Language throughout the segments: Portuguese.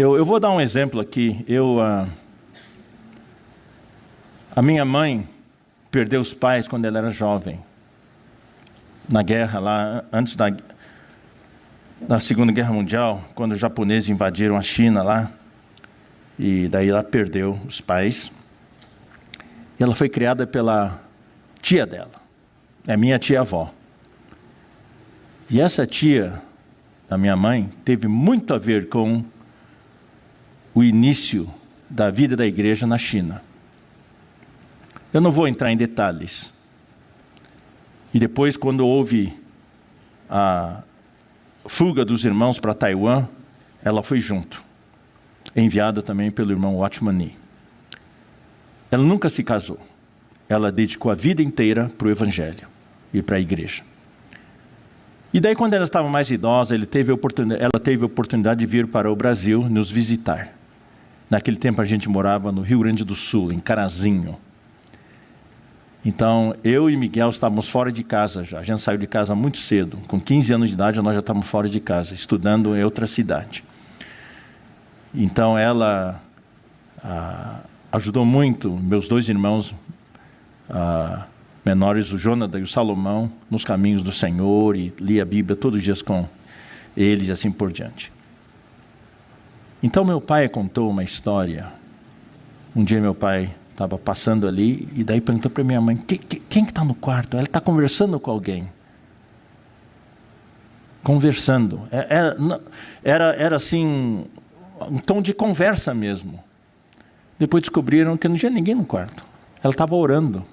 Eu vou dar um exemplo aqui. A minha mãe perdeu os pais quando ela era jovem. Na guerra lá, antes da Segunda Guerra Mundial, quando os japoneses invadiram a China lá. E daí ela perdeu os pais. E ela foi criada pela tia dela. É minha tia-avó. E essa tia da minha mãe teve muito a ver com o início da vida da igreja na China. Eu não vou entrar em detalhes. E depois, quando houve a fuga dos irmãos para Taiwan, ela foi junto. Enviada também pelo irmão Watchman Nee. Ela nunca se casou. Ela dedicou a vida inteira para o evangelho e para a igreja. E daí, quando ela estava mais idosa, ela teve a oportunidade de vir para o Brasil nos visitar. Naquele tempo a gente morava no Rio Grande do Sul, em Carazinho. Então, eu e Miguel estávamos fora de casa já. A gente saiu de casa muito cedo. Com 15 anos de idade, nós já estávamos fora de casa, estudando em outra cidade. Então, ela ajudou muito meus dois irmãos menores, o Jonathan e o Salomão, nos caminhos do Senhor, e lia a Bíblia todos os dias com eles e assim por diante. Então meu pai contou uma história. Um dia meu pai estava passando ali e daí perguntou para minha mãe, quem que está no quarto? Ela está conversando com alguém. Conversando. Era assim, um tom de conversa mesmo. Depois descobriram que não tinha ninguém no quarto. Ela estava orando.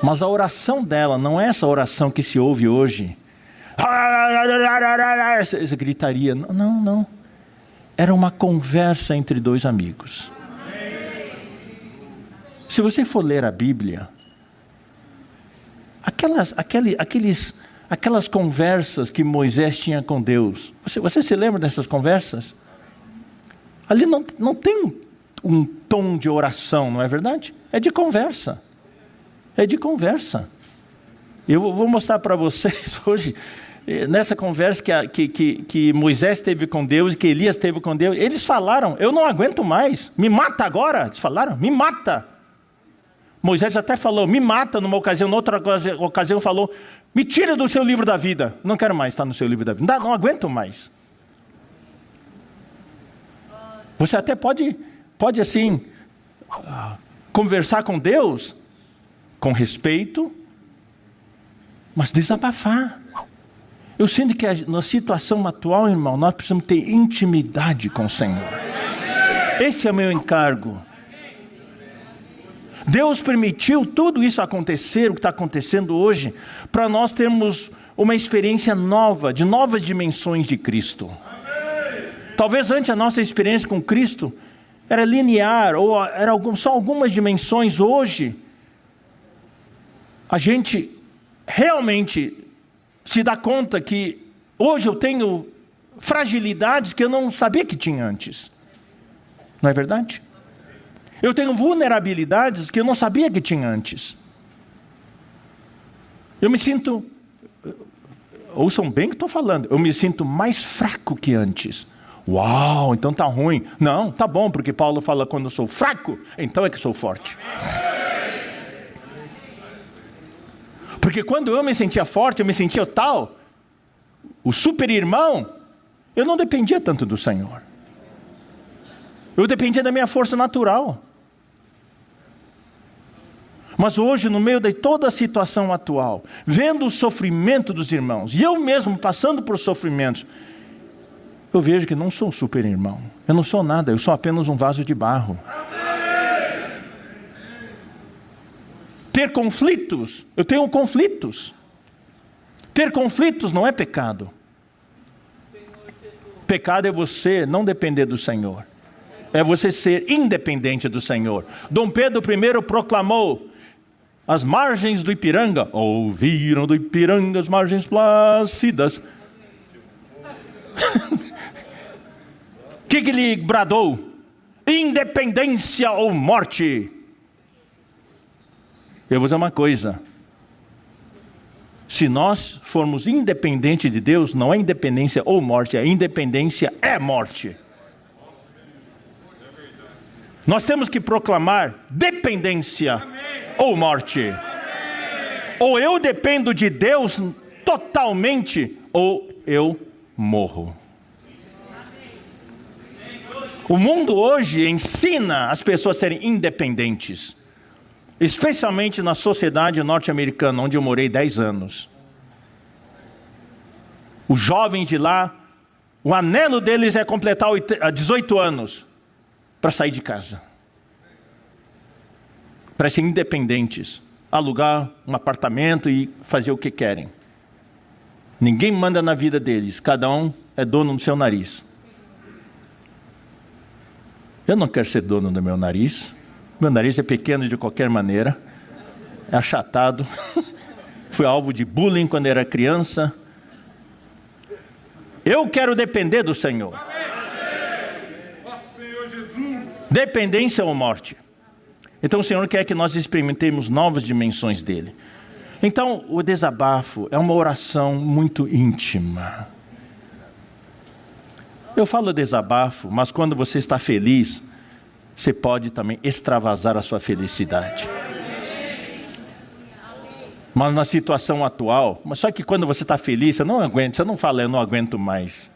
Mas a oração dela não é essa oração que se ouve hoje. Essa gritaria. Não. Era uma conversa entre dois amigos. Se você for ler a Bíblia, aquelas conversas que Moisés tinha com Deus, você se lembra dessas conversas? Ali não tem um tom de oração, não é verdade? É de conversa. É de conversa. Eu vou mostrar para vocês hoje, nessa conversa que Moisés teve com Deus e que Elias teve com Deus, eles falaram, eu não aguento mais, me mata agora. Eles falaram, me mata. Moisés até falou, me mata numa ocasião, noutra ocasião falou, me tira do seu livro da vida. Não quero mais estar no seu livro da vida, não aguento mais. Você até pode assim, conversar com Deus, com respeito, mas desabafar. Eu sinto que na situação atual, irmão, nós precisamos ter intimidade com o Senhor. Esse é o meu encargo. Deus permitiu tudo isso acontecer, o que está acontecendo hoje, para nós termos uma experiência nova, de novas dimensões de Cristo. Talvez antes a nossa experiência com Cristo era linear, ou era só algumas dimensões. Hoje, a gente realmente se dá conta que hoje eu tenho fragilidades que eu não sabia que tinha antes. Não é verdade? Eu tenho vulnerabilidades que eu não sabia que tinha antes. Eu me sinto, ouçam bem o que estou falando, eu me sinto mais fraco que antes. Uau, então está ruim. Não, está bom, porque Paulo fala, quando eu sou fraco, então é que sou forte. Porque quando eu me sentia forte, eu me sentia tal, o super irmão, eu não dependia tanto do Senhor. Eu dependia da minha força natural. Mas hoje, no meio de toda a situação atual, vendo o sofrimento dos irmãos, e eu mesmo passando por sofrimentos, eu vejo que não sou um super irmão. Eu não sou nada, eu sou apenas um vaso de barro. Ter conflitos, eu tenho conflitos. Ter conflitos não é pecado. Pecado é você não depender do Senhor. É você ser independente do Senhor. Dom Pedro I proclamou, as margens do Ipiranga, ouviram do Ipiranga as margens plácidas. O que ele bradou? Independência ou morte. Eu vou dizer uma coisa. Se nós formos independentes de Deus, não é independência ou morte, a independência é morte. Nós temos que proclamar dependência ou morte. Ou eu dependo de Deus totalmente, ou eu morro. O mundo hoje ensina as pessoas a serem independentes, especialmente na sociedade norte-americana, onde eu morei 10 anos. Os jovens de lá, o anelo deles é completar 18 anos para sair de casa, para serem independentes, alugar um apartamento e fazer o que querem. Ninguém manda na vida deles, cada um é dono do seu nariz. Eu não quero ser dono do meu nariz. Meu nariz é pequeno de qualquer maneira, é achatado. Fui alvo de bullying quando era criança. Eu quero depender do Senhor. Dependência ou morte. Então o Senhor quer que nós experimentemos novas dimensões dele. Então o desabafo é uma oração muito íntima. Eu falo desabafo, mas quando você está feliz, você pode também extravasar a sua felicidade. Mas na situação atual, mas só que quando você está feliz, você não aguenta, você não fala, eu não aguento mais.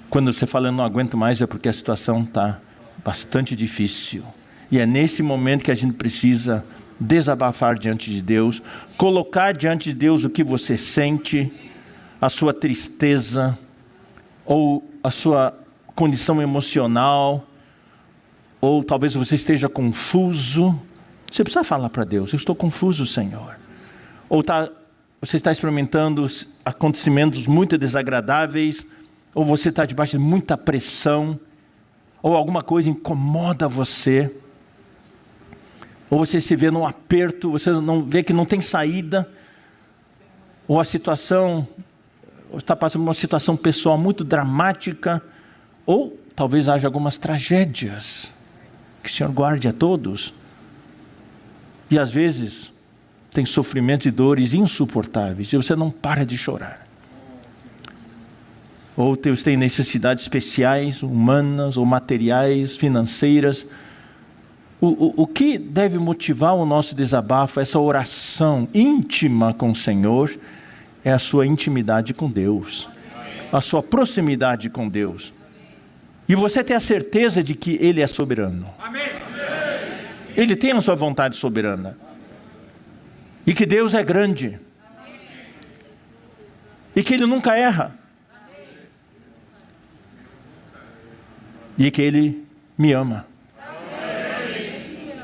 Quando você fala, eu não aguento mais, é porque a situação está bastante difícil. E é nesse momento que a gente precisa desabafar diante de Deus, colocar diante de Deus o que você sente, a sua tristeza, ou a sua condição emocional, ou talvez você esteja confuso. Você precisa falar para Deus, eu estou confuso, Senhor. Ou você está experimentando acontecimentos muito desagradáveis, ou você está debaixo de muita pressão, ou alguma coisa incomoda você, ou você se vê num aperto, você não vê que não tem saída, ou a situação, está passando por uma situação pessoal muito dramática, ou talvez haja algumas tragédias, que o Senhor guarde a todos. E às vezes tem sofrimentos e dores insuportáveis, e você não para de chorar. Ou você tem necessidades especiais, humanas, ou materiais, financeiras. O que deve motivar o nosso desabafo, essa oração íntima com o Senhor, é a sua intimidade com Deus, a sua proximidade com Deus. E você ter a certeza de que Ele é soberano. Ele tem a sua vontade soberana. E que Deus é grande. E que Ele nunca erra. E que Ele me ama.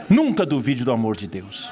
Nunca duvide do amor de Deus.